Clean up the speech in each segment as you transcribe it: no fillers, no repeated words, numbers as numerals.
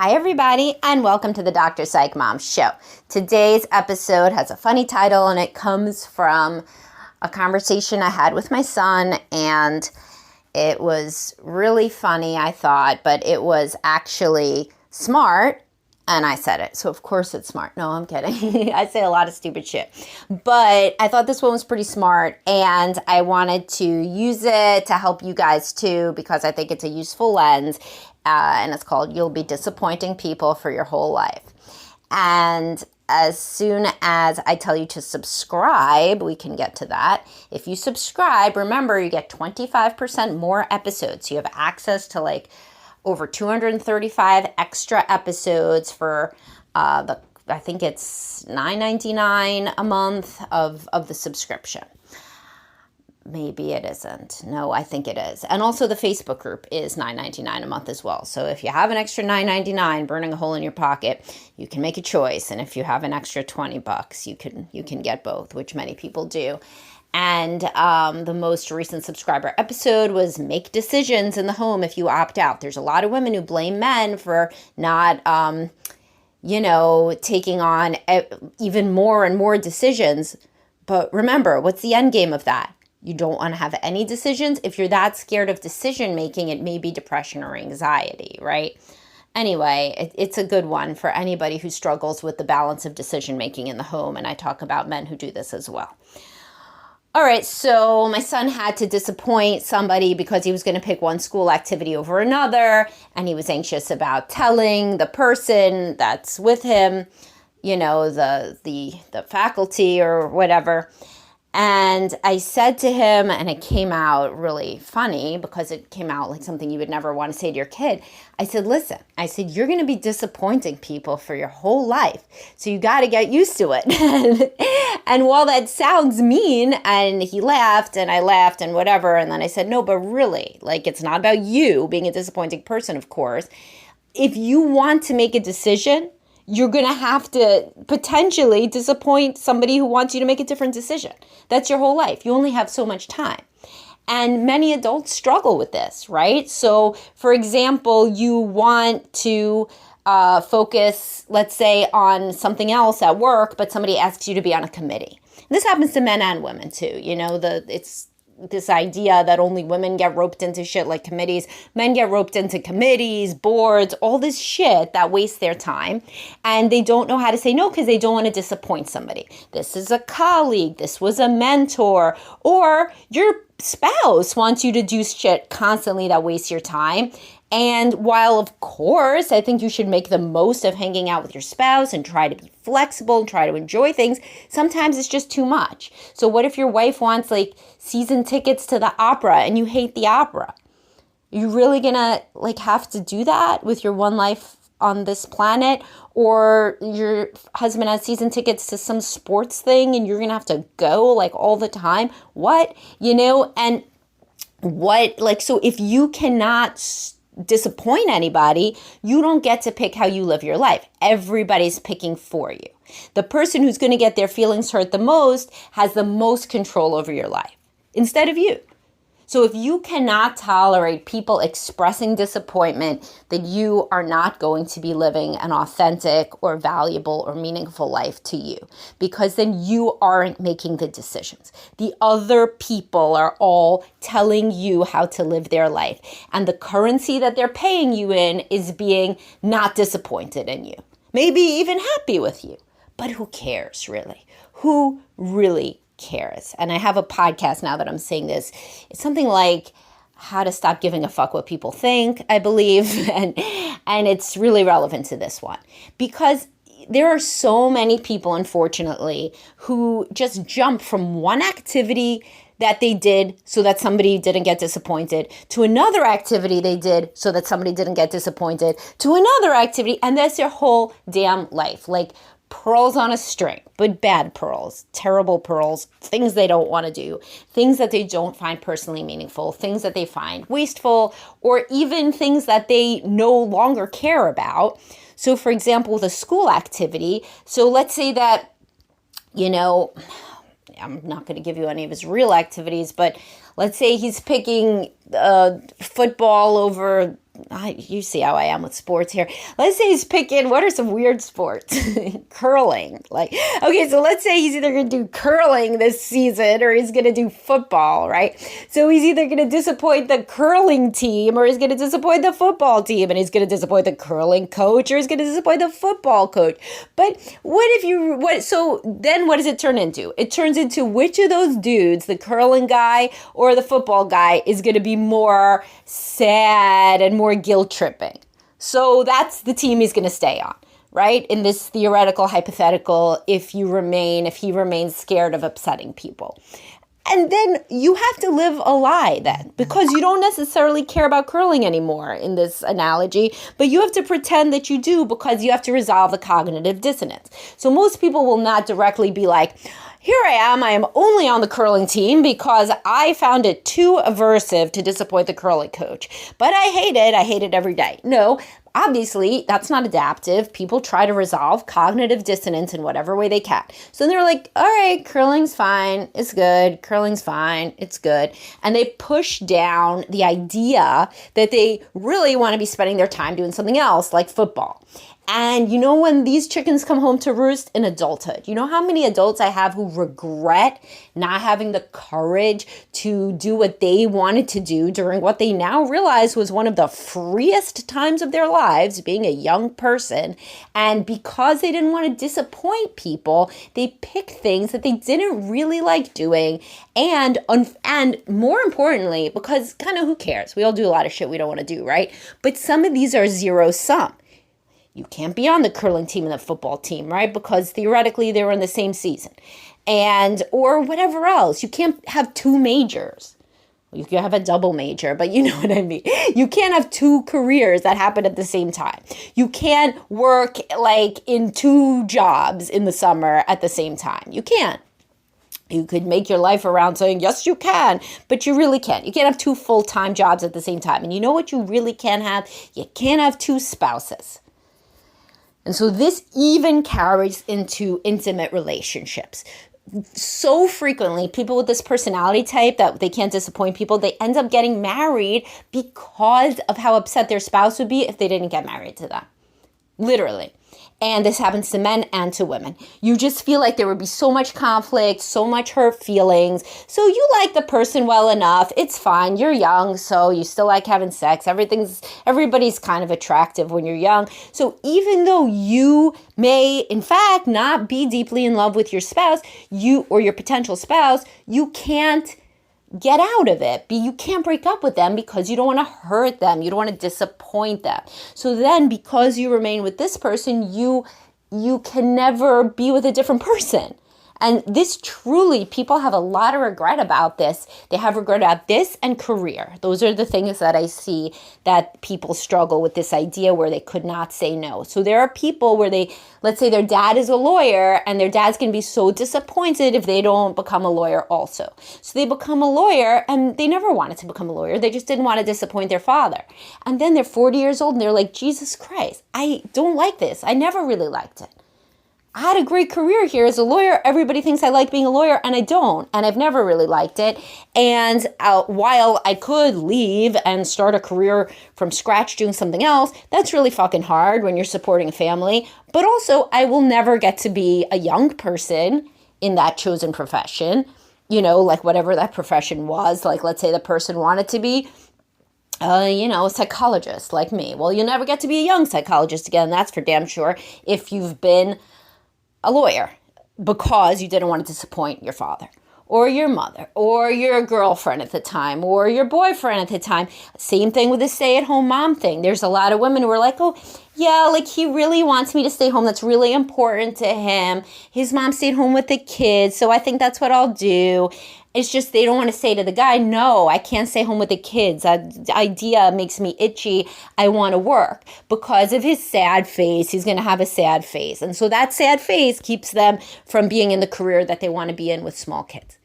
Hi, everybody, and welcome to the Dr. Psych Mom Show. Today's episode has a funny title, and it comes from a conversation I had with my son, and it was really funny, I thought, but it was actually smart, and I said it, so of course it's smart. No, I'm kidding. I say a lot of stupid shit, but I thought this one was pretty smart, and I wanted to use it to help you guys too, because I think it's a useful lens. And it's called You'll Be Disappointing People for Your Whole Life. And as soon as I tell you to subscribe, we can get to that. If you subscribe, remember you get 25% more episodes. You have access to like over 235 extra episodes for I think it's $9.99 a month of the subscription. Maybe it isn't. No, I think it is. And also the Facebook group is $9.99 a month as well. So if you have an extra $9.99 burning a hole in your pocket, you can make a choice. And if you have an extra $20, you can get both, which many people do. And the most recent subscriber episode was make decisions in the home if you opt out. There's a lot of women who blame men for not, taking on even more and more decisions. But remember, what's the end game of that? You don't want to have any decisions. If you're that scared of decision making, it may be depression or anxiety, right? Anyway, it's a good one for anybody who struggles with the balance of decision making in the home. And I talk about men who do this as well. All right, so my son had to disappoint somebody because he was going to pick one school activity over another. And he was anxious about telling the person that's with him, the faculty or whatever. And I said to him, and it came out really funny because it came out like something you would never want to say to your kid. I said, listen, you're going to be disappointing people for your whole life. So you got to get used to it. And while that sounds mean, and he laughed and I laughed and whatever. And then I said, no, but really, it's not about you being a disappointing person, of course. If you want to make a decision, you're going to have to potentially disappoint somebody who wants you to make a different decision. That's your whole life. You only have so much time. And many adults struggle with this, right? So, for example, you want to focus, let's say, on something else at work, but somebody asks you to be on a committee. And this happens to men and women too. It's this idea that only women get roped into shit like committees. Men get roped into committees, boards, all this shit that wastes their time. And they don't know how to say no because they don't want to disappoint somebody. This is a colleague. This was a mentor. Or your spouse wants you to do shit constantly that wastes your time. And while, of course, I think you should make the most of hanging out with your spouse and try to be flexible and try to enjoy things, sometimes it's just too much. So what if your wife wants season tickets to the opera and you hate the opera? Are you really gonna have to do that with your one life on this planet? Or your husband has season tickets to some sports thing and you're gonna have to go all the time? What? And what, so if you cannot disappoint anybody, you don't get to pick how you live your life. Everybody's picking for you. The person who's going to get their feelings hurt the most has the most control over your life instead of you. So if you cannot tolerate people expressing disappointment, then you are not going to be living an authentic or valuable or meaningful life to you, because then you aren't making the decisions. The other people are all telling you how to live their life. And the currency that they're paying you in is being not disappointed in you, maybe even happy with you. But who cares, really? Who really cares? And I have a podcast now that I'm saying this. It's something like How to Stop Giving a Fuck What People Think, I believe. And it's really relevant to this one because there are so many people, unfortunately, who just jump from one activity that they did so that somebody didn't get disappointed to another activity they did so that somebody didn't get disappointed to another activity. And that's their whole damn life. Pearls on a string, but bad pearls, terrible pearls, things they don't want to do, things that they don't find personally meaningful, things that they find wasteful, or even things that they no longer care about. So for example, with a school activity, so let's say that, I'm not going to give you any of his real activities, but let's say he's picking football over you see how I am with sports here. Let's say he's picking, what are some weird sports? Curling. Like, okay, so let's say he's either going to do curling this season or he's going to do football, right? So he's either going to disappoint the curling team or he's going to disappoint the football team, and he's going to disappoint the curling coach or he's going to disappoint the football coach. But so then what does it turn into? It turns into which of those dudes, the curling guy or the football guy, is going to be more sad and more guilt tripping. So that's the team he's going to stay on, right? In this theoretical hypothetical, if he remains scared of upsetting people. And then you have to live a lie then, because you don't necessarily care about curling anymore in this analogy, but you have to pretend that you do because you have to resolve the cognitive dissonance. So most people will not directly be like, here I am only on the curling team because I found it too aversive to disappoint the curling coach. But I hate it every day. No, obviously that's not adaptive. People try to resolve cognitive dissonance in whatever way they can. So they're like, all right, curling's fine, it's good. Curling's fine, it's good. And they push down the idea that they really want to be spending their time doing something else like football. And you know, when these chickens come home to roost in adulthood, you know how many adults I have who regret not having the courage to do what they wanted to do during what they now realize was one of the freest times of their lives, being a young person. And because they didn't want to disappoint people, they picked things that they didn't really like doing. And more importantly, because kind of who cares? We all do a lot of shit we don't want to do, right? But some of these are zero sum. You can't be on the curling team and the football team, right? Because theoretically they were in the same season. Or whatever else. You can't have two majors. You can have a double major, but you know what I mean. You can't have two careers that happen at the same time. You can't work like in two jobs in the summer at the same time. You can't. You could make your life around saying, yes, you can, but you really can't. You can't have two full-time jobs at the same time. And you know what you really can't have? You can't have two spouses. And so this even carries into intimate relationships. So frequently, people with this personality type that they can't disappoint people, they end up getting married because of how upset their spouse would be if they didn't get married to them. Literally. And this happens to men and to women. You just feel like there would be so much conflict, so much hurt feelings. So you like the person well enough. It's fine. You're young, so you still like having sex. Everybody's kind of attractive when you're young. So even though you may, in fact, not be deeply in love with your spouse, or your potential spouse, you can't get out of it. You can't break up with them because you don't want to hurt them. You don't want to disappoint them. So then because you remain with this person, you can never be with a different person. And this truly, people have a lot of regret about this. They have regret about this and career. Those are the things that I see that people struggle with, this idea where they could not say no. So there are people where let's say their dad is a lawyer and their dad's going to be so disappointed if they don't become a lawyer also. So they become a lawyer and they never wanted to become a lawyer. They just didn't want to disappoint their father. And then they're 40 years old and they're like, Jesus Christ, I don't like this. I never really liked it. I had a great career here as a lawyer. Everybody thinks I like being a lawyer, and I don't. And I've never really liked it. And while I could leave and start a career from scratch doing something else, that's really fucking hard when you're supporting a family. But also, I will never get to be a young person in that chosen profession, like whatever that profession was. Like, let's say the person wanted to be a psychologist like me. Well, you'll never get to be a young psychologist again. That's for damn sure if you've been a lawyer because you didn't want to disappoint your father or your mother or your girlfriend at the time or your boyfriend at the time. Same thing with the stay-at-home mom thing. There's a lot of women who are like, oh, yeah, like he really wants me to stay home. That's really important to him. His mom stayed home with the kids, so I think that's what I'll do. It's just they don't want to say to the guy, no, I can't stay home with the kids. That idea makes me itchy. I want to work. Because of his sad face, he's going to have a sad face. And so that sad face keeps them from being in the career that they want to be in with small kids.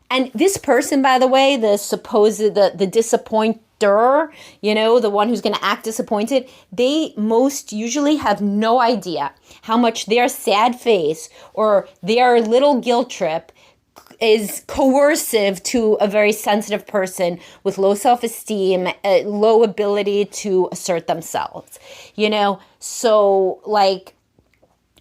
And this person, by the way, the disappointer, the one who's going to act disappointed, they most usually have no idea how much their sad face or their little guilt trip is coercive to a very sensitive person with low self-esteem, low ability to assert themselves, So like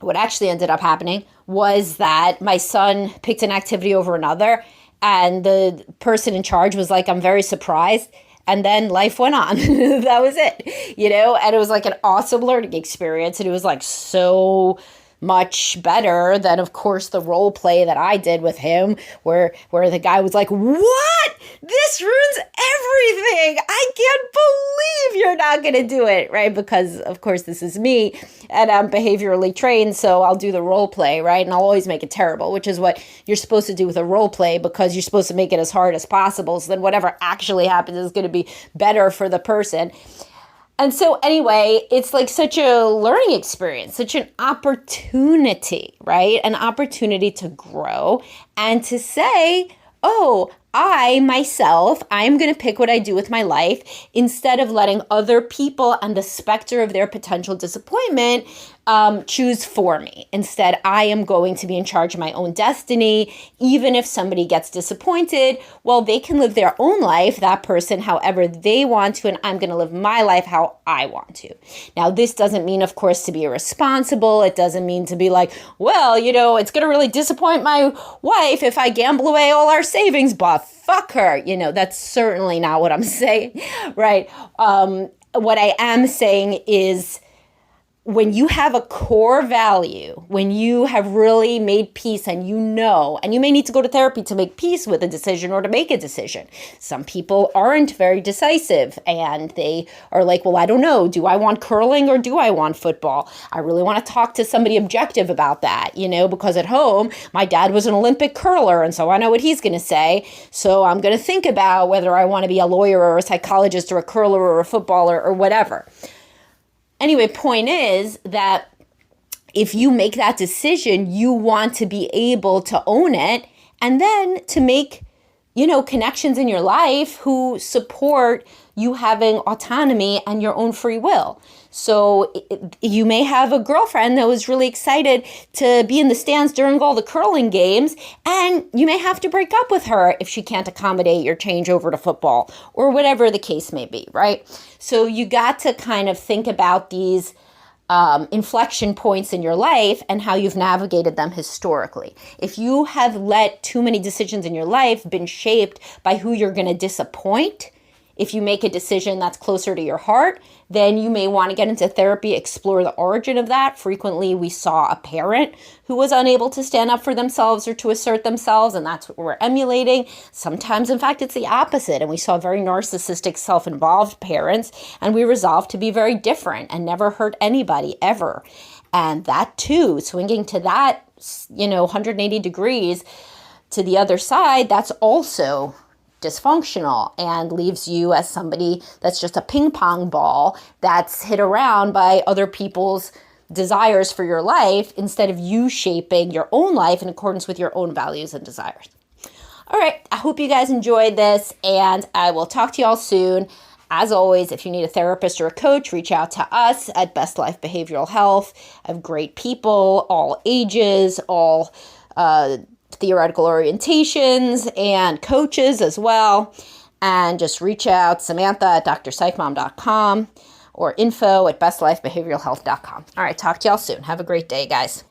what actually ended up happening was that my son picked an activity over another, and the person in charge was like, I'm very surprised. And then life went on. That was it, and it was like an awesome learning experience. And it was like so much better than, of course, the role play that I did with him, where the guy was like, what? This ruins everything. I can't believe you're not going to do it, right? Because, of course, this is me, and I'm behaviorally trained, so I'll do the role play, right? And I'll always make it terrible, which is what you're supposed to do with a role play, because you're supposed to make it as hard as possible, so then whatever actually happens is going to be better for the person. And so anyway, it's like such a learning experience, such an opportunity, right? An opportunity to grow and to say, oh, I'm going to pick what I do with my life instead of letting other people and the specter of their potential disappointment choose for me. Instead, I am going to be in charge of my own destiny. Even if somebody gets disappointed, well, they can live their own life, that person, however they want to, and I'm going to live my life how I want to. Now, this doesn't mean, of course, to be irresponsible. It doesn't mean to be like, well, it's going to really disappoint my wife if I gamble away all our savings, but fuck her. That's certainly not what I'm saying, right? What I am saying is, when you have a core value, when you have really made peace and you may need to go to therapy to make peace with a decision or to make a decision. Some people aren't very decisive and they are like, well, I don't know. Do I want curling or do I want football? I really want to talk to somebody objective about that, because at home, my dad was an Olympic curler, and so I know what he's going to say. So I'm going to think about whether I want to be a lawyer or a psychologist or a curler or a footballer or whatever. Anyway, point is that if you make that decision, you want to be able to own it and then to make, connections in your life who support you having autonomy and your own free will. So you may have a girlfriend that was really excited to be in the stands during all the curling games, and you may have to break up with her if she can't accommodate your change over to football or whatever the case may be, right? So you got to kind of think about these inflection points in your life and how you've navigated them historically. If you have let too many decisions in your life been shaped by who you're going to disappoint, if you make a decision that's closer to your heart, then you may want to get into therapy, explore the origin of that. Frequently, we saw a parent who was unable to stand up for themselves or to assert themselves, and that's what we're emulating. Sometimes, in fact, it's the opposite, and we saw very narcissistic, self-involved parents, and we resolved to be very different and never hurt anybody ever. And that too, swinging to that, 180 degrees to the other side, that's also dysfunctional and leaves you as somebody that's just a ping pong ball that's hit around by other people's desires for your life instead of you shaping your own life in accordance with your own values and desires. All right, I hope you guys enjoyed this, and I will talk to y'all soon. As always, if you need a therapist or a coach, reach out to us at Best Life Behavioral Health. I have great people, all ages, all theoretical orientations, and coaches as well. And just reach out, Samantha at drpsychmom.com or info at bestlifebehavioralhealth.com. All right, talk to y'all soon. Have a great day, guys.